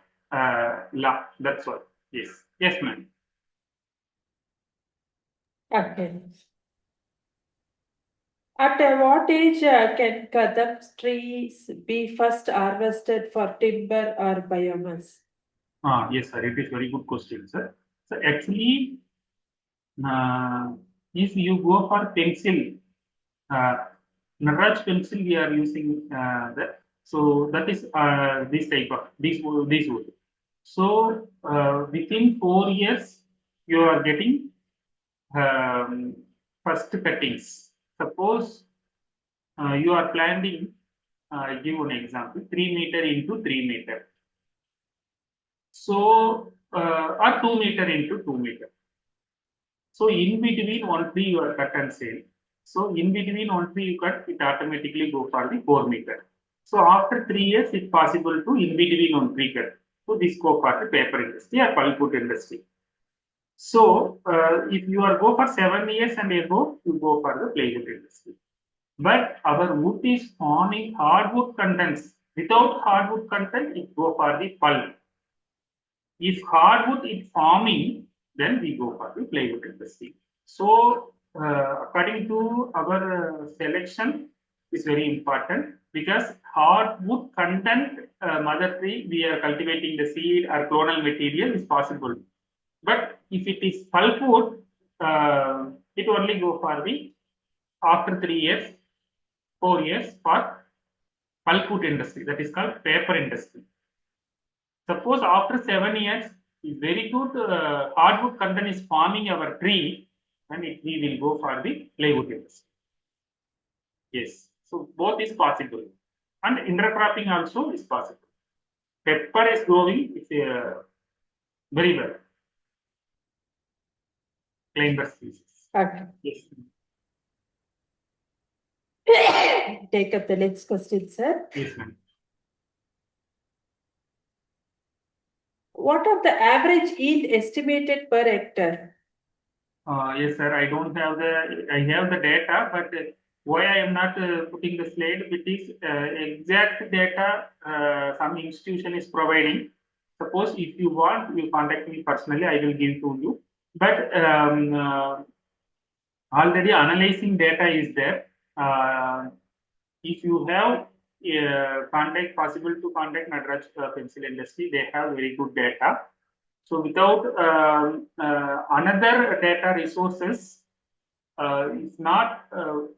law. That's all. Yes, yes, ma'am. Okay. At what age can Kadam trees be first harvested for timber or biomass? Yes, sir. It is very good question, sir. So actually, if you go for pencil, uh, Nataraj pencil, we are using that. So that is this type of this wood. So within 4 years, you are getting first cuttings. Suppose you are planting. I give one example: 3 meter into 3 meter. So or 2 meter into 2 meter. So in between one tree you are cut and sale. So in between one tree you cut, it automatically go for the 4 meter. So after 3 years, it's possible to in between one tree cut. So this go for the paper industry or pulpwood industry. So if you are go for 7 years and above, you go for the plywood industry. But our wood is forming hardwood contents. Without hardwood content, it go for the pulp. If hardwood is forming, then we go for the plywood industry. So according to our selection is very important because hardwood content mother tree we are cultivating the seed or clonal material is possible. But if it is pulpwood, it only go for the after 3 years, 4 years for pulpwood industry. That is called paper industry. Suppose after 7 years, is very good hardwood content is forming our tree, then we will go for the plywood industry. Yes, so both is possible, and intercropping also is possible. Pepper is growing very well. Climber species. Okay. Yes. Take up the next question, sir. Yes, ma'am. What are the average yield estimated per hectare? Yes, sir. I don't have I have the data, but why I am not putting the slide? It is exact data some institution is providing. Suppose if you want, you contact me personally. I will give to you. But already analyzing data is there. If you have contact possible to contact Nadraj pencil industry, they have very good data. So without another data resources is not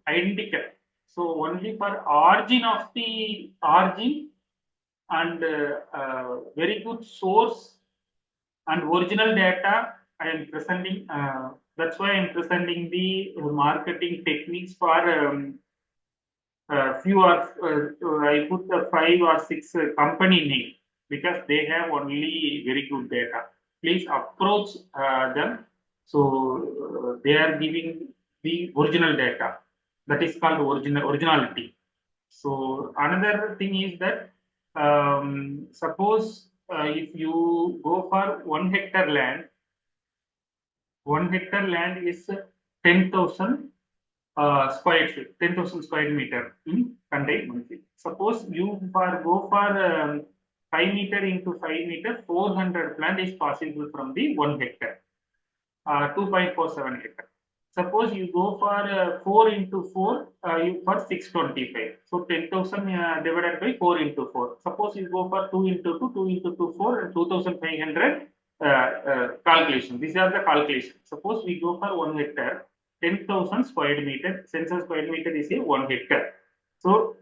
identical. So only for origin of the origin and very good source and original data I am presenting. That's why I am presenting the marketing techniques for few or I put the 5 or 6 company name because they have only very good data. Please approach them. So they are giving the original data. That is called originality. So another thing is that suppose if you go for 1 hectare land, 1 hectare land is 10,000 square feet, 10,000 square meter in contained monthly. Suppose you go for 5 meter into 5 meter, 400 plant is possible from the 1 hectare, 2.47 hectare. Suppose you go for 4 into 4, you for 625. So 10,000 divided by 4 into 4. Suppose you go for 2 into 2, 2 into 2, 4, 2,500 calculation. These are the calculations. Suppose we go for 1 hectare, 10,000 square meter. Census square meter is a 1 hectare. So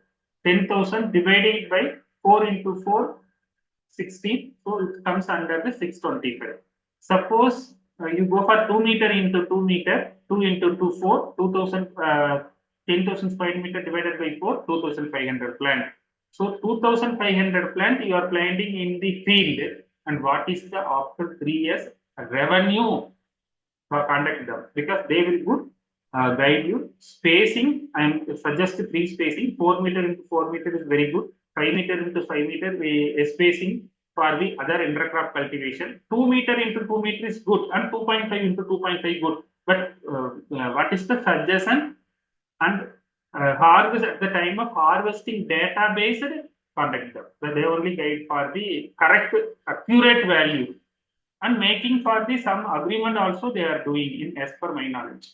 10,000 divided by 4 into 4, 16. So it comes under the 625. Suppose you go for 2 meter into 2 meter, 2 into 2, 4, 2000, 10,000 square meter divided by 4, 2,500 plant. So 2,500 plant you are planting in the field, and what is the after 3 years revenue for conduct them, because they will good guide you. Spacing, I am suggest 3 spacing. 4 meter into 4 meter is very good. 5 meter into 5 meter spacing for the other intercrop cultivation. 2 meter into 2 meter is good, and 2.5 into 2.5 good. But what is the suggestion? And harvest at the time of harvesting database conduct them. So they only guide for the correct, accurate value, and making for the some agreement also they are doing in as per my knowledge.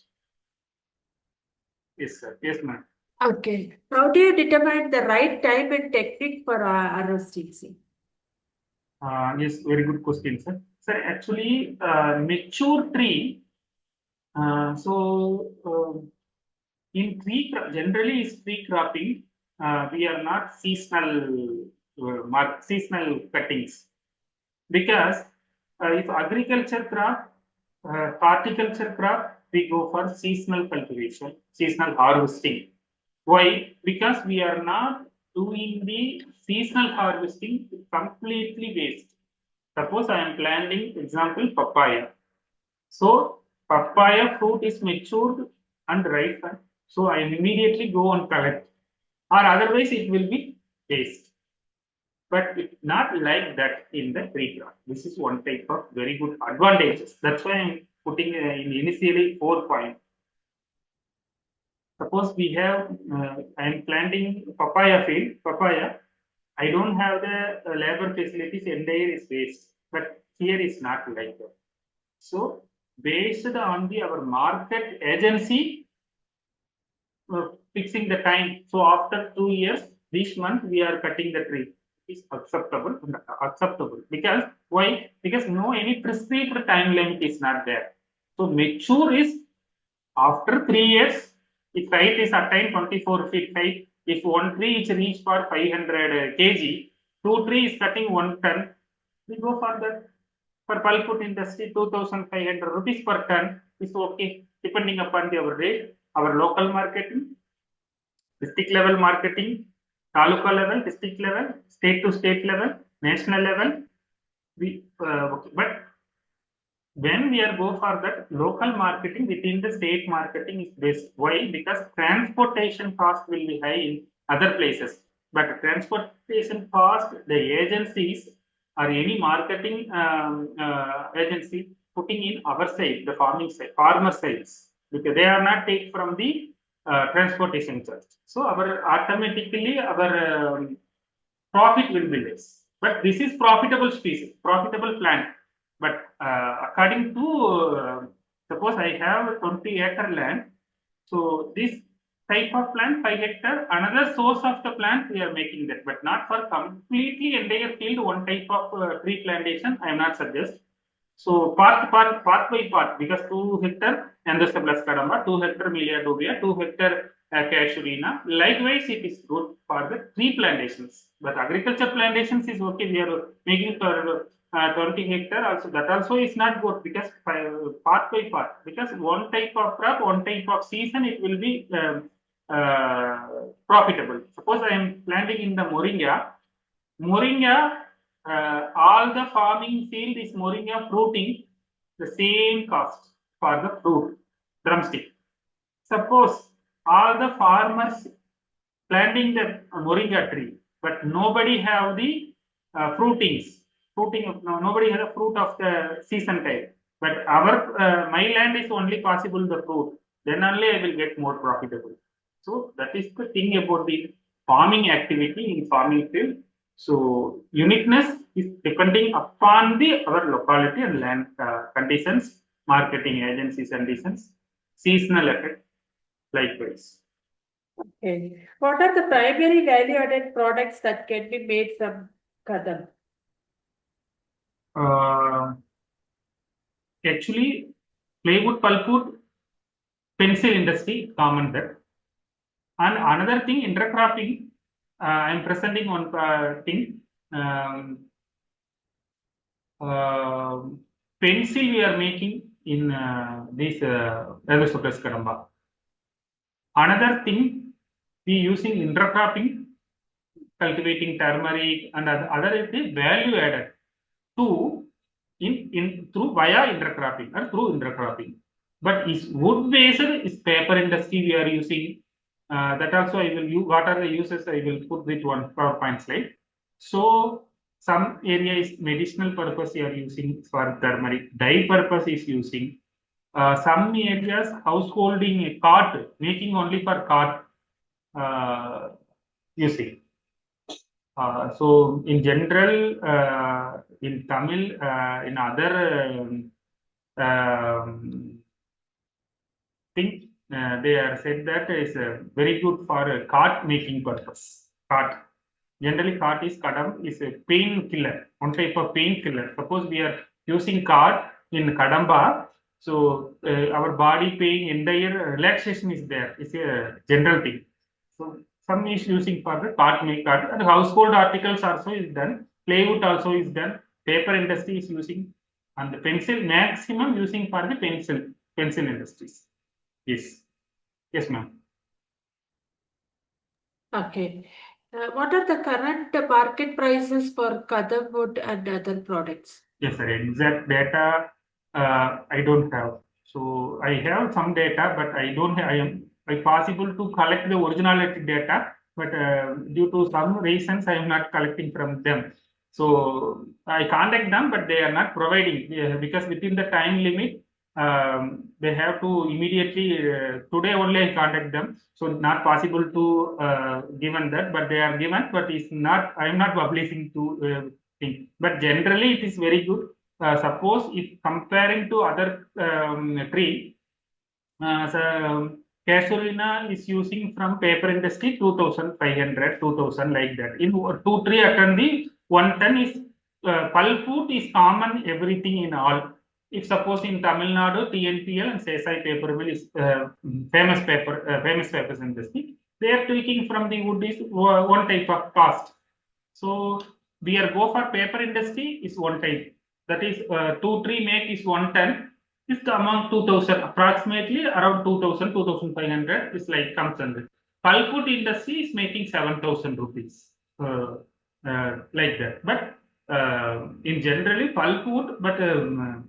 Yes, sir. Yes, ma'am. Okay. How do you determine the right time and technique for harvesting? Yes, very good question, sir. Sir, actually, mature tree. In tree generally is tree cropping. We are not seasonal seasonal cuttings, because if agriculture crop, horticulture crop, we go for seasonal cultivation, seasonal harvesting. Why? Because we are not doing the seasonal harvesting, completely waste. Suppose I am planting, example, papaya. So papaya fruit is matured and ripe, so I immediately go and collect, or otherwise it will be waste. But it's not like that in the tree crop. This is one type of very good advantages. That's why I'm putting in initially 4 points. Suppose we have, I am planting papaya field, papaya. I don't have the labor facilities, entire is waste, but here is not like that. So based on our market agency, fixing the time. So after 2 years, this month we are cutting the tree. Is acceptable, because why? Because no any prescribed time limit is not there. So mature is after 3 years. If height is attained 24 feet height, if one tree is reached for 500 kg, two trees cutting 1 ton, we go for that. For pulpwood industry, 2,500 rupees per ton is okay, depending upon our rate, our local marketing, district level marketing, taluka level, district level, state to state level, national level. But when we are go for that local marketing within the state marketing is best. Why? Because transportation cost will be high in other places. But transportation cost, the agencies or any marketing agency putting in our side, the farming side, farmer sides, because they are not take from the transportation charge. So our automatically our profit will be less. But this is profitable species, profitable plant. But according to, suppose I have 20-acre land, so this type of plant, 5 hectare, another source of the plant we are making that, but not for completely entire field, one type of tree plantation, I am not suggest. So part by part, because 2 hectare and the plus cadamba, 2 hectare Melia dubia, 2 hectare casuarina. Likewise, it is good for the tree plantations. But agriculture plantations is okay. We are making for 20 hectare also. That also is not good because part by part. Because one type of crop, one type of season, it will be profitable. Suppose I am planting in the moringa. Moringa, all the farming field is moringa fruiting, the same cost for the fruit, drumstick. Suppose all the farmers planting the moringa tree, but nobody have the fruitings, nobody has a fruit of the season type. But our my land is only possible the fruit, then only I will get more profitable. So that is the thing about the farming activity in farming field. So uniqueness is depending upon the our locality and land conditions, marketing agencies conditions, seasonal effect, likewise. Okay. What are the primary value-added products that can be made from Kadam? Actually, plywood, pulpwood, pencil industry, common there. And another thing, intercropping, I am presenting one thing. Pencil we are making in this Kadamba. Another thing, we using intercropping, cultivating turmeric and other value added to through via intercropping or through intercropping. But is wood based is paper industry we are using. That also I will use. What are the uses? I will put with one PowerPoint slide. So some area is medicinal purpose you are using for turmeric. Dye purpose is using. Some areas householding cart, making only for cart using. So in general, in Tamil, in other things, they are said that is very good for cart making purpose. Cart. Generally, cart is Kadam is a pain killer, one type of pain killer. Suppose we are using cart in Kadamba, so our body pain, entire relaxation is there. It's a general thing. So some is using for the cart make cart, and household articles also is done. Plywood also is done. Paper industry is using, and the pencil maximum using for the pencil industries. Yes, yes, ma'am. Okay. What are the current market prices for Kadam wood and other products? Yes, sir. Exact data I don't have. So I have some data, but I don't have. I am possible to collect the originality data, but due to some reasons, I am not collecting from them. So I contact them, but they are not providing because within the time limit, they have to immediately, today only I contact them. So not possible to given that, but they are given, but it's not, I am not publishing to thing. But generally it is very good. Suppose if comparing to other tree, so Casuarina is using from paper industry 2,500, 2,000 like that. In 2 tree attend the 1 ton is pulp wood is common everything in all. If suppose in Tamil Nadu, TNPL and Sesai paper mill is famous papers industry, they are tweaking from the wood is one type of cost. So we are go for paper industry is one type. That is 2 tree make is 1 ton. Is among 2,000 approximately around 2,000, 2,500 is like comes under. Pulpwood industry is making 7,000 rupees like that. But in generally pulpwood, but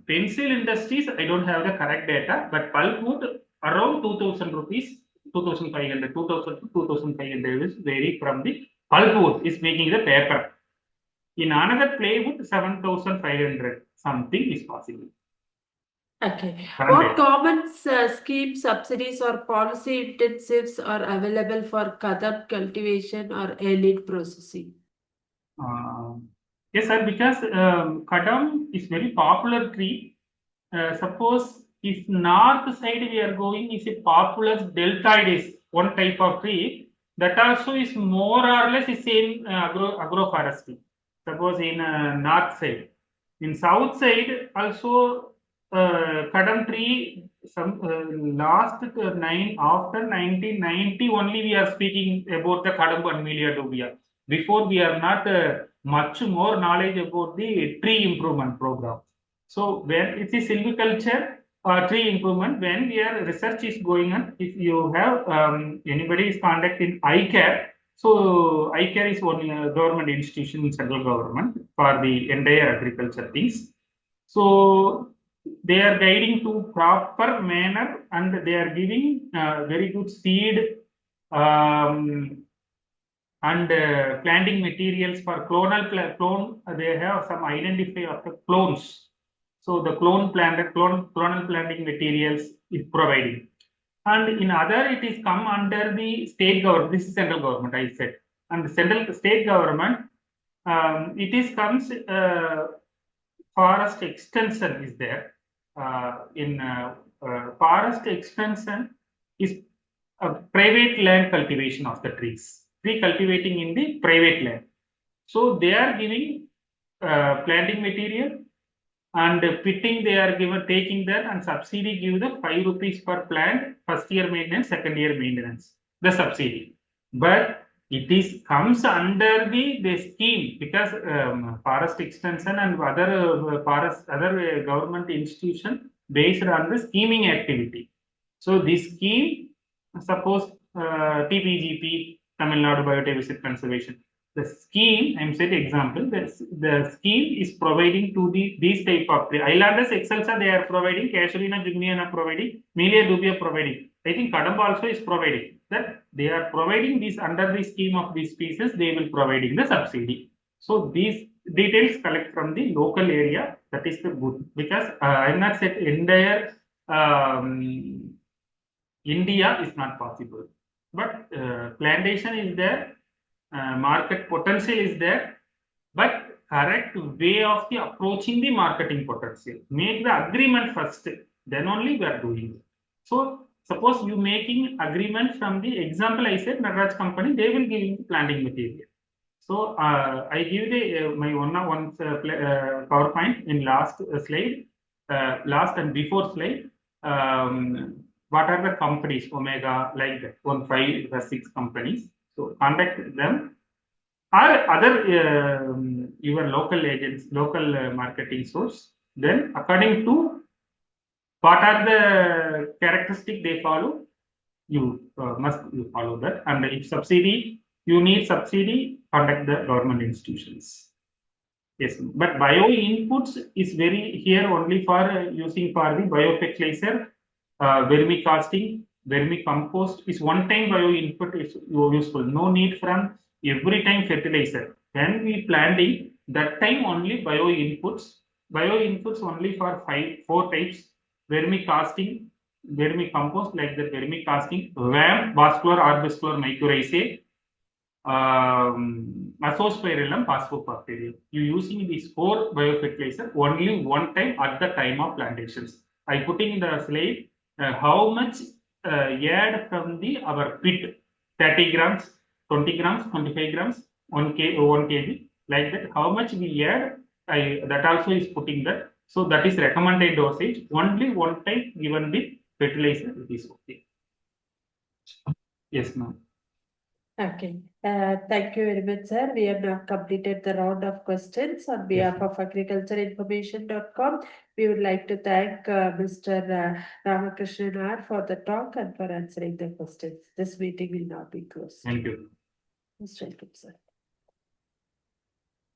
pencil industries I don't have the correct data. But pulpwood around 2,000 rupees, 2,500, 2,000 to 2,500 is vary from the pulpwood is making the paper. In another plywood 7,500 something is possible. Okay. What government scheme subsidies or policy intensives are available for Kadam cultivation or elite processing? Yes, sir, because Kadam is very popular tree. Suppose if north side we are going is a popular deltoides, one type of tree that also is more or less the same agroforestry. Suppose in north side, in south side also Kadam tree. Some last after 1990 only we are speaking about the Kadam and Melia dubia. Before we are not much more knowledge about the tree improvement program. So when it is silviculture tree improvement, when we are research is going on, if you have anybody is contacting ICARE, so ICARE is one government institution in central government for the entire agriculture things. So they are guiding to proper manner and they are giving very good seed and planting materials for clone. They have some identify of the clones. So the clonal planting materials is providing. And in other, it is come under the state government. This is central government, I said. And the state government, it is comes forest extension is there. In forest extension is a private land cultivation of the trees. Tree cultivating in the private land. So they are giving planting material and pitting they are given taking that and subsidy give the 5 rupees per plant, first year maintenance, second year maintenance, the subsidy. But it is comes under the scheme because forest extension and other other government institution based on the scheming activity. So this scheme, suppose TPGP, Tamil Nadu Biodiversity Conservation. The scheme, I'm saying example, the scheme is providing to these type of tree. Islanders excelsa they are providing, Casuarina jugniana providing, Melia dubia providing. I think Kadamba also is providing that they are providing this under the scheme of these species, they will providing the subsidy. So these details collect from the local area. That is the good because I'm not said entire India is not possible, but plantation is there, market potential is there, but correct way of the approaching the marketing potential. Make the agreement first, then only we are doing it. So suppose you making agreement from the example I said, Nagaraj company, they will give planting material. So I give the my one PowerPoint in last slide, last and before slide. What are the companies, Omega, like that, 1, 5, 6 companies. So contact them or other your local agents, local marketing source. Then according to what are the characteristic they follow, you must you follow that. And if subsidy, you need subsidy, contact the government institutions. Yes, but bio inputs is very here only for using for the biofertilizer, vermicasting, vermicompost is one time bio input is useful. No need from every time fertilizer. When we planting, that time only bio inputs only for 4 types. vermicasting, vermicompost like the vermicasting, VAM, vascular arbuscular mycorrhizae, Azospirillum phosphobacterium. You using these 4 biofertilizer only one time at the time of plantations. I putting in the slide how much add from the our pit, 30 grams, 20 grams, 25 grams, 1 kg, like that. How much we add, that also is putting that. So that is recommended dosage. Only one time given the fertilizer, it is okay. Yes, ma'am. Okay. Thank you very much, sir. We have now completed the round of questions on behalf of agricultureinformation.com. We would like to thank Mr. Ramakrishnan R for the talk and for answering the questions. This meeting will now be closed. Thank you. Most welcome, sir.